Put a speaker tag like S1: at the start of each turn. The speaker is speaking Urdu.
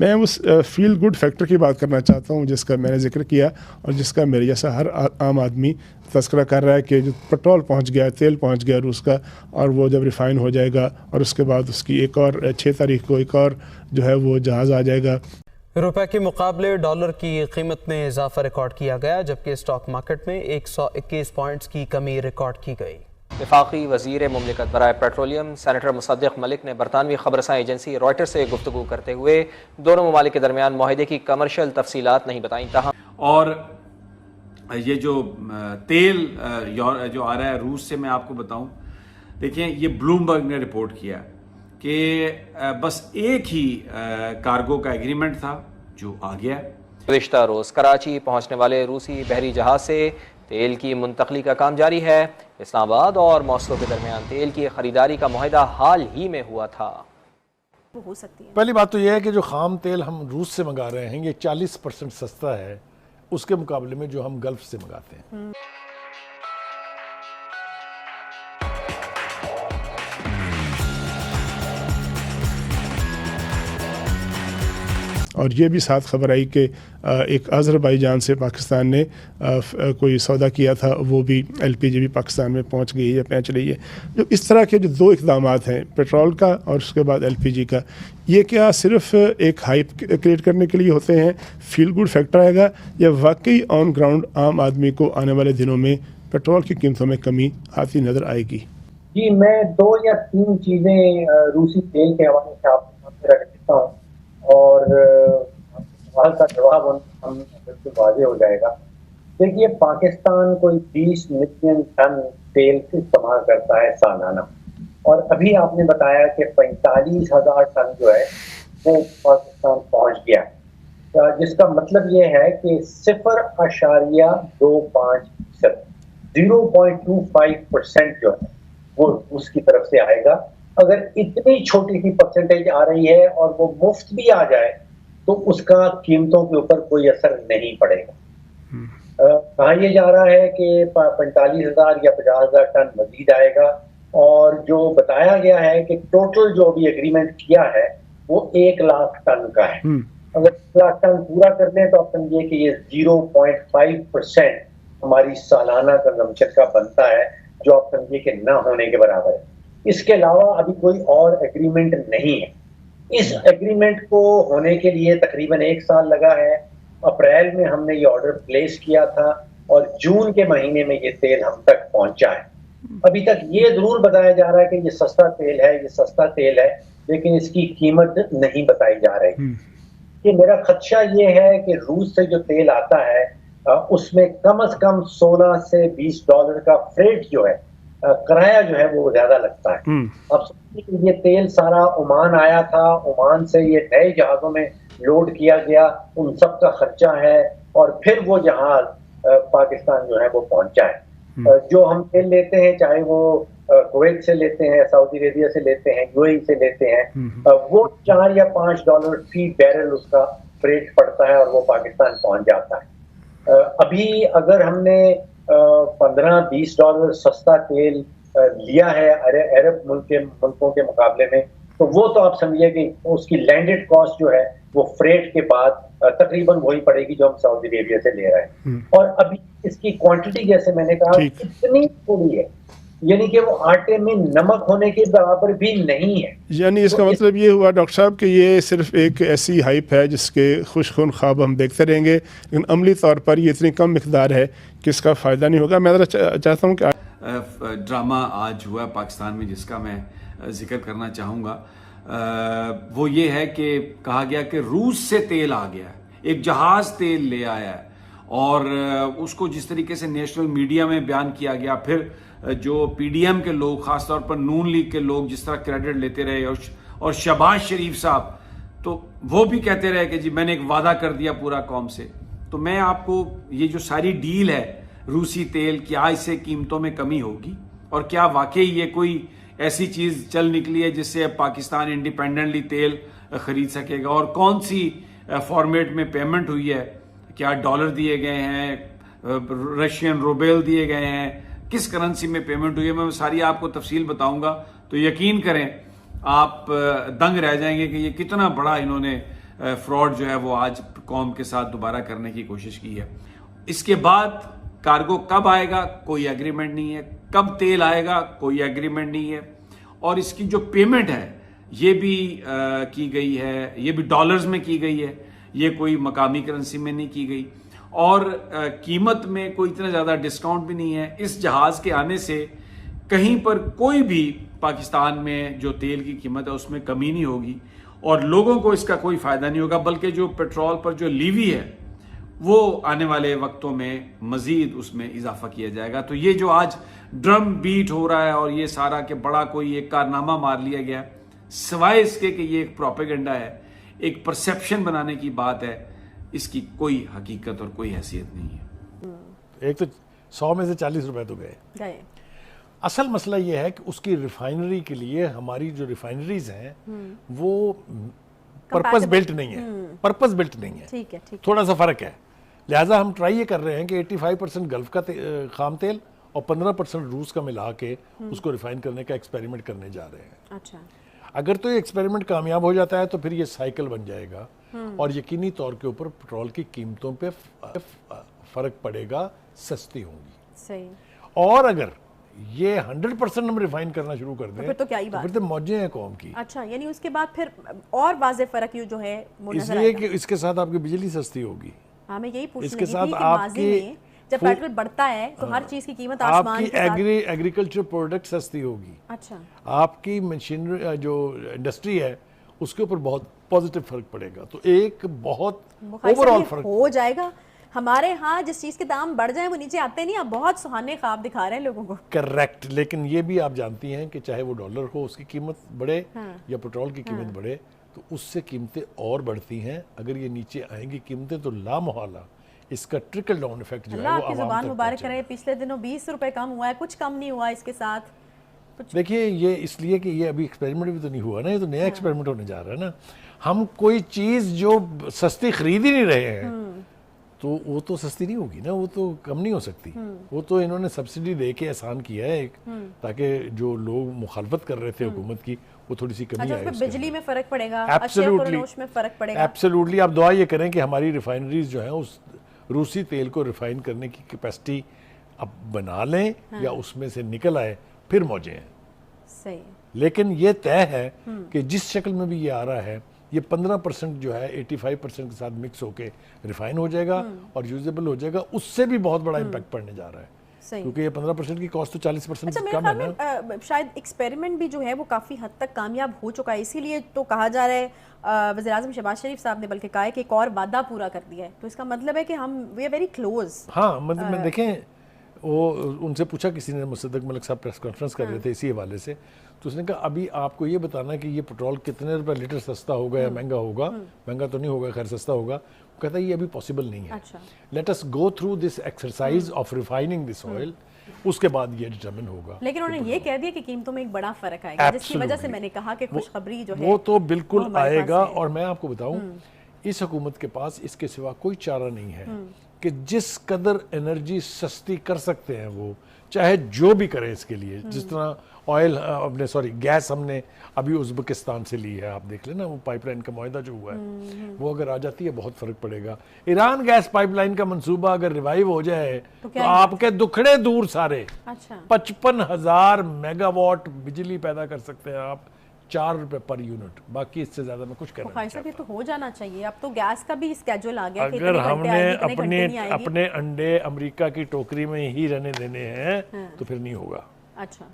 S1: میں اس فیل گڈ فیکٹر کی بات کرنا چاہتا ہوں جس کا میں نے ذکر کیا اور جس کا میرے جیسا ہر عام آدمی تذکرہ کر رہا ہے کہ جو پٹرول پہنچ گیا، تیل پہنچ گیا روس کا، اور وہ جب ریفائن ہو جائے گا اور اس کے بعد اس کی ایک اور 6 تاریخ کو ایک اور جو ہے وہ جہاز آ جائے گا۔
S2: روپے کے مقابلے ڈالر کی قیمت میں اضافہ ریکارڈ کیا گیا، جبکہ اسٹاک مارکیٹ میں 121 پوائنٹس کی کمی ریکارڈ کی گئی۔
S3: وفاقی وزیر مملکت برائے پیٹرولیم سینیٹر مصدق ملک نے برطانوی خبررساں ایجنسی رائٹر سے گفتگو کرتے ہوئے دونوں ممالک کے درمیان معاہدے کی کمرشل تفصیلات نہیں بتائیں، تاہم
S4: اور یہ جو تیل جو آ رہا ہے روس سے، میں آپ کو بتاؤں، دیکھیں یہ بلومبرگ نے رپورٹ کیا کہ بس ایک ہی کارگو کا ایگریمنٹ تھا جو آ گیا۔
S3: گزشتہ روز کراچی پہنچنے والے روسی بحری جہاز سے تیل کی منتقلی کا کام جاری ہے۔ اسلام آباد اور ماسکو کے درمیان تیل کی خریداری کا معاہدہ حال ہی میں ہوا تھا۔
S5: پہلی بات تو یہ ہے کہ جو خام تیل ہم روس سے منگا رہے ہیں یہ 40% سستا ہے اس کے مقابلے میں جو ہم گلف سے منگاتے ہیں۔
S1: اور یہ بھی ساتھ خبر آئی کہ ایک آذربائیجان سے پاکستان نے کوئی سودا کیا تھا، وہ بھی ایل پی جی بھی پاکستان میں پہنچ گئی ہے، پہنچ رہی ہے۔ جو اس طرح کے جو 2 اقدامات ہیں، پیٹرول کا اور اس کے بعد ایل پی جی کا، یہ کیا صرف ایک ہائپ کریٹ کرنے کے لیے ہوتے ہیں، فیل گڈ فیکٹر آئے گا، یا واقعی آن گراؤنڈ عام آدمی کو آنے والے دنوں میں پیٹرول کی قیمتوں میں کمی آتی نظر آئے گی؟
S6: جی، میں 2 یا 3 چیزیں روسی تیل کے حوالے سے آپ کے سامنے رکھ دیتا ہوں اور سوال کا جواب ہم بالکل واضح ہو جائے گا۔ دیکھیے، پاکستان کوئی 20 ملین ٹن تیل استعمال کرتا ہے سالانہ، اور ابھی آپ نے بتایا کہ 45,000 ٹن جو ہے وہ پاکستان پہنچ گیا، جس کا مطلب یہ ہے کہ 0.25% 0.25% جو ہے وہ اس کی طرف سے آئے گا۔ اگر اتنی چھوٹی سی پرسنٹیج آ رہی ہے اور وہ مفت بھی آ جائے تو اس کا قیمتوں کے اوپر کوئی اثر نہیں پڑے گا۔ کہا یہ جا رہا ہے کہ 45,000 یا 50,000 ٹن مزید آئے گا، اور جو بتایا گیا ہے کہ ٹوٹل جو بھی ایگریمنٹ کیا ہے وہ 1 لاکھ ٹن کا ہے۔ اگر 1 لاکھ ٹن پورا کر لیں تو آپ سمجھیے کہ یہ 0.5% ہماری سالانہ کنزمپشن کا بنتا ہے، جو آپ سمجھیے کہ نہ ہونے کے برابر ہے۔ اس کے علاوہ ابھی کوئی اور ایگریمنٹ نہیں ہے۔ اس ایگریمنٹ کو ہونے کے لیے تقریباً 1 سال لگا ہے۔ اپریل میں ہم نے یہ آرڈر پلیس کیا تھا اور جون کے مہینے میں یہ تیل ہم تک پہنچا ہے۔ ابھی تک یہ ضرور بتایا جا رہا ہے کہ یہ سستا تیل ہے، یہ سستا تیل ہے، لیکن اس کی قیمت نہیں بتائی جا رہی۔ کہ میرا خدشہ یہ ہے کہ روس سے جو تیل آتا ہے اس میں کم از کم $16 سے $20 کا فریٹ جو ہے، کرایہ جو ہے وہ زیادہ لگتا ہے۔ اب سمجھیے کہ یہ تیل سارا عمان آیا تھا، عمان سے یہ نئے جہازوں میں لوڈ کیا گیا، ان سب کا خرچہ ہے، اور پھر وہ جہاز پاکستان جو ہے وہ پہنچا ہے۔ جو ہم تیل لیتے ہیں، چاہے وہ کویت سے لیتے ہیں، سعودی عربیہ سے لیتے ہیں، یو اے ای سے لیتے ہیں، وہ $4 یا $5 فی بیرل اس کا فریٹ پڑتا ہے اور وہ پاکستان پہنچ جاتا ہے۔ ابھی اگر ہم نے $15-20 سستا تیل لیا ہے عرب ملکوں کے مقابلے میں، تو وہ تو آپ سمجھیے کہ اس کی لینڈڈ کاسٹ جو ہے وہ فریٹ کے بعد تقریباً وہی پڑے گی جو ہم سعودی عربیہ سے لے رہے ہیں۔ اور ابھی اس کی کوانٹٹی جیسے میں نے کہا اتنی تھوڑی ہے، یعنی کہ وہ آٹے میں نمک ہونے کے برابر بھی نہیں ہے۔
S1: یعنی اس کا مطلب یہ ہوا ڈاکٹر صاحب کہ یہ صرف ایک ایسی ہائپ ہے جس کے خوش خون خواب ہم دیکھتے رہیں گے، لیکن عملی طور پر یہ اتنی کم مقدار ہے کہ اس کا فائدہ نہیں ہوگا۔ میں ذرا چاہتا ہوں کہ
S4: ڈرامہ آج ہوا پاکستان میں جس کا میں ذکر کرنا چاہوں گا، وہ یہ ہے کہ کہا گیا کہ روس سے تیل آ گیا، ایک جہاز تیل لے آیا ہے، اور اس کو جس طریقے سے نیشنل میڈیا میں بیان کیا گیا، پھر جو پی ڈی ایم کے لوگ، خاص طور پر نون لیگ کے لوگ جس طرح کریڈٹ لیتے رہے، اور شہباز شریف صاحب تو وہ بھی کہتے رہے کہ جی میں نے ایک وعدہ کر دیا پورا قوم سے۔ تو میں آپ کو یہ جو ساری ڈیل ہے روسی تیل، کیا اس سے قیمتوں میں کمی ہوگی، اور کیا واقعی یہ کوئی ایسی چیز چل نکلی ہے جس سے اب پاکستان انڈیپینڈنٹلی تیل خرید سکے گا، اور کون سی فارمیٹ میں پیمنٹ ہوئی ہے، کیا ڈالر دیے گئے ہیں، رشین روبیل دیے گئے ہیں، کس کرنسی میں پیمنٹ ہوئی ہے، میں ساری آپ کو تفصیل بتاؤں گا۔ تو یقین کریں آپ دنگ رہ جائیں گے کہ یہ کتنا بڑا انہوں نے فراڈ جو ہے وہ آج قوم کے ساتھ دوبارہ کرنے کی کوشش کی ہے. اس کے بعد کارگو کب آئے گا کوئی ایگریمنٹ نہیں ہے, کب تیل آئے گا کوئی ایگریمنٹ نہیں ہے, اور اس کی جو پیمنٹ ہے یہ بھی کی گئی ہے, یہ بھی ڈالرز میں کی گئی ہے, یہ کوئی مقامی کرنسی میں نہیں کی گئی, اور قیمت میں کوئی اتنا زیادہ ڈسکاؤنٹ بھی نہیں ہے. اس جہاز کے آنے سے کہیں پر کوئی بھی پاکستان میں جو تیل کی قیمت ہے اس میں کمی نہیں ہوگی, اور لوگوں کو اس کا کوئی فائدہ نہیں ہوگا, بلکہ جو پیٹرول پر جو لیوی ہے وہ آنے والے وقتوں میں مزید اس میں اضافہ کیا جائے گا. تو یہ جو آج ڈرم بیٹ ہو رہا ہے اور یہ سارا کہ بڑا کوئی ایک کارنامہ مار لیا گیا, سوائے اس کے کہ یہ ایک پروپیگنڈا ہے, ایک پرسیپشن بنانے کی بات ہے, اس کی کوئی حقیقت اور کوئی حیثیت نہیں ہے.
S5: ایک تو 100 میں سے 40 روپے تو گئے. اصل مسئلہ یہ ہے کہ اس کی ریفائنری کے لیے ہماری جو ریفائنریز ہیں وہ پرپز بلٹ نہیں ہے, پرپز بلٹ نہیں ہے, تھوڑا سا فرق ہے. لہٰذا ہم ٹرائی یہ کر رہے ہیں کہ 85% گلف کا خام تیل اور 15% روس کا ملا کے اس کو ریفائن کرنے کا ایکسپیریمنٹ کرنے جا رہے ہیں.
S7: اچھا,
S5: اگر تو یہ ایکسپیریمنٹ کامیاب ہو جاتا ہے تو پھر یہ سائیکل بن جائے گا, اور یقینی طور کے اوپر پیٹرول کی قیمتوں پہ فرق پڑے گا, سستی ہوں گی.
S7: صحیح.
S5: اور اگر یہ 100% ہم ریفائن کرنا شروع کر دیں
S7: پھر تو کیا ہی بات,
S5: پھر تو موجیں ہیں قوم کی.
S7: اچھا, یعنی اس کے بعد پھر اور واضح فرق یہ جو ہے وہ
S5: اس
S7: نظر
S5: لیے
S7: آئے گا.
S5: کہ اس کے ساتھ آپ کی بجلی سستی ہوگی.
S7: ہاں, میں یہی پوچھنے
S5: اس کے
S7: لگی
S5: ساتھ
S7: تھی کہ
S5: آپ
S7: ماضی
S5: کی
S7: میں جب پیٹرول بڑھتا ہے تو ہر چیز کی قیمت
S5: آپ
S7: آسمان
S5: کی
S7: کے ساتھ.
S5: ایگریکلچر پروڈکٹ سستی ہوگی.
S7: اچھا,
S5: آپ کی مشینری جو انڈسٹری ہے اس کے اوپر بہت پازیٹیو فرق پڑے گا. تو ایک بہت اوور آل فرق
S7: ہو جائے گا. ہمارے ہاں جس چیز کے دام بڑھ جائیں وہ نیچے آتے نہیں, آپ بہت سہانے خواب دکھا رہے ہیں لوگوں کو.
S5: کریکٹ. لیکن یہ بھی آپ جانتی ہیں کہ چاہے وہ ڈالر ہو اس کی قیمت بڑھے یا پیٹرول کی قیمت بڑھے تو اس سے قیمتیں اور بڑھتی ہیں. اگر یہ نیچے آئیں گی قیمتیں تو لا محالہ اس کا ٹرکل ڈاؤن ایفیکٹ جو ہے
S7: اللہ
S5: وہ
S7: آپ کی
S5: عوام
S7: زبان
S5: تک
S7: مبارک
S5: پہنچے گا.
S7: کرے. پچھلے دنوں 20 روپے کم ہوا ہے, کچھ کم نہیں ہوا اس کے ساتھ.
S5: دیکھیے یہ اس لیے کہ یہ ابھی ایکسپیریمنٹ بھی تو نہیں ہوا نا, یہ تو نیا ایکسپیریمنٹ ہونے جا رہا ہے نا. ہم کوئی چیز جو سستی خرید ہی نہیں رہے ہیں تو وہ تو سستی نہیں ہوگی نا, وہ تو کم نہیں ہو سکتی. وہ تو انہوں نے سبسڈی دے کے آسان کیا ہے ایک, تاکہ جو لوگ مخالفت کر رہے تھے حکومت کی وہ تھوڑی سی کمی آئے.
S7: اس میں بجلی میں فرق پڑے گا,
S5: ایبسلیوٹلی
S7: میں فرق پڑے گا.
S5: ایبسلیوٹلی. آپ دعا یہ کریں کہ ہماری ریفائنریز جو ہیں اس روسی تیل کو ریفائن کرنے کی کیپیسٹی اب بنا لیں یا اس میں سے نکل آئے, پھر موجیں ہیں.
S7: صحیح.
S5: لیکن یہ طے ہے کہ جس شکل میں بھی یہ آ رہا ہے یہ 15% جو ہے 85% کے ساتھ مکس ہو کے ریفائن ہو جائے گا اور یوزیبل ہو جائے گا. اس سے بھی بہت بڑا امپیکٹ پڑنے جا رہا ہے, کیونکہ یہ 15% کی کاسٹ تو 40% کم ہے نا.
S7: شاید ایکسپیریمنٹ بھی جو ہے وہ کافی حد تک کامیاب ہو چکا ہے, اسی لیے تو کہا جا رہا ہے وزیر اعظم شہباز شریف صاحب نے بلکہ کہا ہے کہ ایک اور وعدہ پورا کر دیا ہے. تو اس کا مطلب ہے کہ ہم وی آر ویری کلوز.
S5: ہاں, مطلب میں دیکھیں وہ ان سے پوچھا کسی نے, مصدق ملک صاحب پریس کانفرنس کر رہے تھے اسی حوالے سے, تو اس نے کہا ابھی آپ کو یہ بتانا کہ یہ پیٹرول کتنے روپے لیٹر سستا ہوگا یا مہنگا ہوگا. مہنگا تو نہیں ہوگا, خیر سستا ہوگا. وہ کہتا ہے یہ ابھی پاسبل نہیں ہے. Let us go through this exercise of refining this oil, اس کے بعد یہ ڈٹرمن ہوگا.
S7: لیکن انہوں نے یہ کہہ دیا کہ قیمتوں میں ایک بڑا فرق آئے گا, جس کی وجہ سے میں نے کہا کہ خوشخبری جو ہے
S5: وہ تو بالکل آئے گا. اور میں آپ کو بتاؤں اس حکومت کے پاس اس کے سوا کوئی چارہ نہیں ہے کہ جس قدر انرجی سستی کر سکتے ہیں وہ چاہے جو بھی کریں اس کے لیے. جس طرح آئل گیس ہم نے ابھی ازبکستان سے لی ہے, آپ دیکھ لیں نا وہ پائپ لائن کا معاہدہ جو ہوا ہے وہ اگر آ جاتی ہے بہت فرق پڑے گا. ایران گیس پائپ لائن کا منصوبہ اگر ریوائیو ہو جائے تو آپ کے دکھڑے دور سارے 55,000 میگا واٹ بجلی پیدا کر سکتے ہیں آپ 4 روپے پر یونٹ. باقی اس سے زیادہ میں کچھ کرنا نہیں چاہتا.
S7: یہ تو ہو جانا چاہیے. اب تو گیس کا بھی اسکیجول آ گیا کہ
S5: اگر ہم نے اپنے انڈے امریکہ کی ٹوکری میں ہی رہنے دینے ہیں تو پھر نہیں ہوگا.
S7: اچھا.